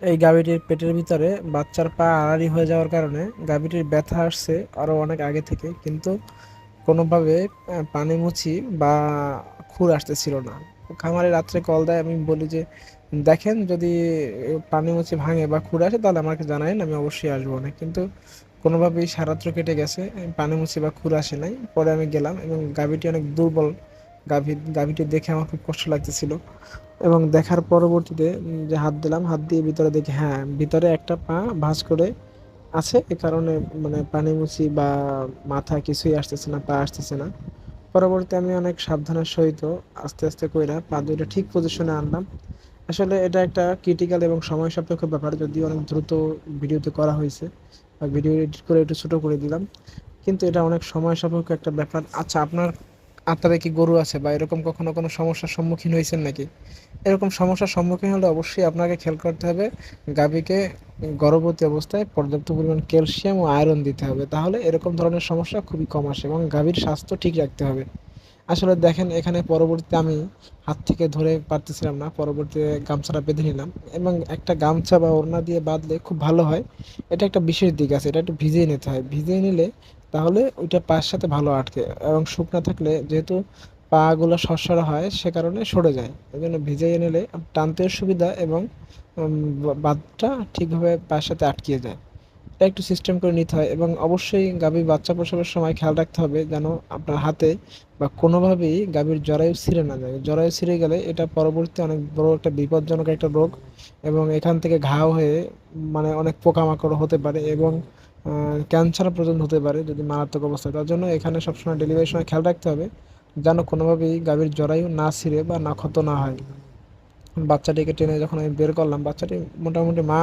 এই গাভীটির পেটের ভিতরে বাচ্চার পা আড়াআড়ি হয়ে যাওয়ার কারণে গাভীটির ব্যথা আসছে আরও অনেক আগে থেকে, কিন্তু কোনোভাবে পানি মুছি বা খুর আসতেছিল না। খামারে রাত্রে কল দেয়, আমি বলি যে দেখেন যদি পানি মুছি ভাঙে বা খুর আসে তাহলে আমাকে জানাইন, আমি অবশ্যই আসবো না। কিন্তু কোনোভাবেই সারাত্র কেটে গেছে, পানি মুছি বা খুর আসে নাই। পরে আমি গেলাম এবং গাভীটি অনেক দুর্বল। গাভীটি দেখে আমার খুব কষ্ট লাগতেছিল এবং দেখার পরবর্তীতে যে হাত দিলাম, হাত দিয়ে ভিতরে দেখি হ্যাঁ ভিতরে একটা পা ভাঁজ করে আছে। এ কারণে মানে পানি মুছি বা মাথা কিছুই আসতেছে না, পা আসতেছে না। পরবর্তীতে আমি অনেক সাবধানের সহিত আস্তে আস্তে কইরা পা দুইটা ঠিক পজিশনে আনলাম। আসলে এটা একটা ক্রিটিক্যাল এবং সময় সাপেক্ষ ব্যাপার, যদিও অনেক দ্রুত ভিডিওতে করা হয়েছে বা ভিডিও এডিট করে একটু ছোট করে দিলাম, কিন্তু এটা অনেক সময় সাপেক্ষ একটা ব্যাপার। আচ্ছা, আপনার আত্মারে কি গরু আছে বা এরকম কখনো কোনো সমস্যার সম্মুখীন হয়েছেন নাকি? এরকম সমস্যার সম্মুখীন হলে অবশ্যই আপনাকে খেয়াল করতে হবে গাভীকে গর্ভবতী অবস্থায় পর্যাপ্ত পরিমাণ ক্যালসিয়াম ও আয়রন দিতে হবে, তাহলে এরকম ধরনের সমস্যা খুবই কম আসে এবং গাভীর স্বাস্থ্য ঠিক রাখতে হবে। আসলে দেখেন এখানে পরবর্তীতে আমি হাত থেকে ধরে পারতেছিলাম না, পরবর্তীতে গামছাটা বেঁধে নিলাম এবং একটা গামছা বা ওড়না দিয়ে বাঁধলে খুব ভালো হয়। এটা একটা বিশেষ দিক আছে, এটা একটু ভিজিয়ে নিতে হয়, ভিজিয়ে নিলে তাহলে ওইটা পায়ের সাথে ভালো আটকে, এবং শুকনা থাকলে যেহেতু পাগুলো সরসরা হয় সে কারণে সরে যায়। এই জন্য ভিজিয়ে নিলে টানতেও সুবিধা এবং বাতটা ঠিকভাবে পায়ের সাথে আটকিয়ে যায়। এটা একটু সিস্টেম করে নিতে হয় এবং অবশ্যই গাভীর বাচ্চা প্রসবের সময় খেয়াল রাখতে হবে যেন আপনার হাতে বা কোনোভাবেই গাভীর জরায়ু ছিঁড়ে না যায়। জরায়ু ছিঁড়ে গেলে এটা পরবর্তীতে অনেক বড় একটা বিপজ্জনক একটা রোগ এবং এখান থেকে ঘাও হয়ে মানে অনেক পোকামাকড় হতে পারে এবং ক্যান্সার পর্যন্ত হতে পারে যদি মারাত্মক অবস্থায়। তার জন্য এখানে সবসময় ডেলিভারির সময় খেয়াল রাখতে হবে যেন কোনোভাবেই গাভীর জরায়ু না ছিঁড়ে বা না ক্ষত না হয়। বাচ্চাটিকে টেনে যখন আমি বের করলাম, বাচ্চাটি মোটামুটি মা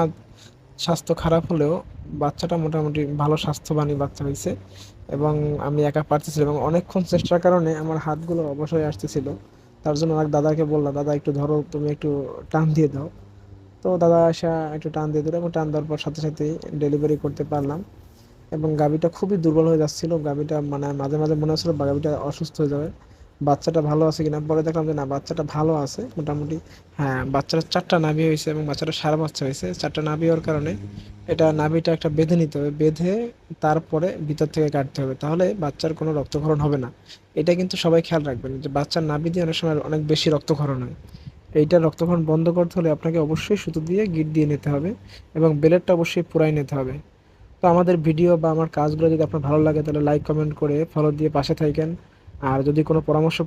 স্বাস্থ্য খারাপ হলেও বাচ্চাটা মোটামুটি ভালো স্বাস্থ্যবানই বাচ্চা হয়েছে এবং আমি একা পারতেছিলাম এবং অনেকক্ষণ চেষ্টার কারণে আমার হাতগুলো অবশ হয়ে আসতেছিল। তার জন্য আমার দাদাকে বললাম, দাদা একটু ধরো, তুমি একটু টান দিয়ে দাও। তো দাদা আসা একটু টান দিয়ে দিল এবং টান দেওয়ার পর সাথে সাথেই ডেলিভারি করতে পারলাম। এবং গাভীটা খুবই দুর্বল হয়ে যাচ্ছিল, গাভীটা মানে মাঝে মাঝে মনে হচ্ছিল গাভীটা অসুস্থ হয়ে যাবে, বাচ্চাটা ভালো আছে কিনা। পরে দেখলাম যে না, বাচ্চাটা ভালো আছে মোটামুটি। হ্যাঁ, বাচ্চাটা চারটা নাভি হয়েছে এবং বাচ্চাটা সারা বাচ্চা হয়েছে। চারটা নাভি হওয়ার কারণে এটা নাভিটা একটা বেঁধে নিতে হবে, বেঁধে তারপরে ভিতর থেকে কাটতে হবে, তাহলে বাচ্চার কোনো রক্তক্ষরণ হবে না। এটা কিন্তু সবাই খেয়াল রাখবেন যে বাচ্চার নাভি দিয়ে অনেক সময় অনেক বেশি রক্তক্ষরণ হয়। এইটা রক্তক্ষরণ বন্ধ করতে হলে আপনাকে অবশ্যই সুতো দিয়ে গিট দিয়ে নিতে হবে এবং বেলেটটা অবশ্যই পুরাই নিতে হবে। তো আমাদের ভিডিও বা আমার কাজগুলো যদি আপনার ভালো লাগে তাহলে লাইক কমেন্ট করে ফলো দিয়ে পাশে থাকেন। আর যদি কোনো পরামর্শ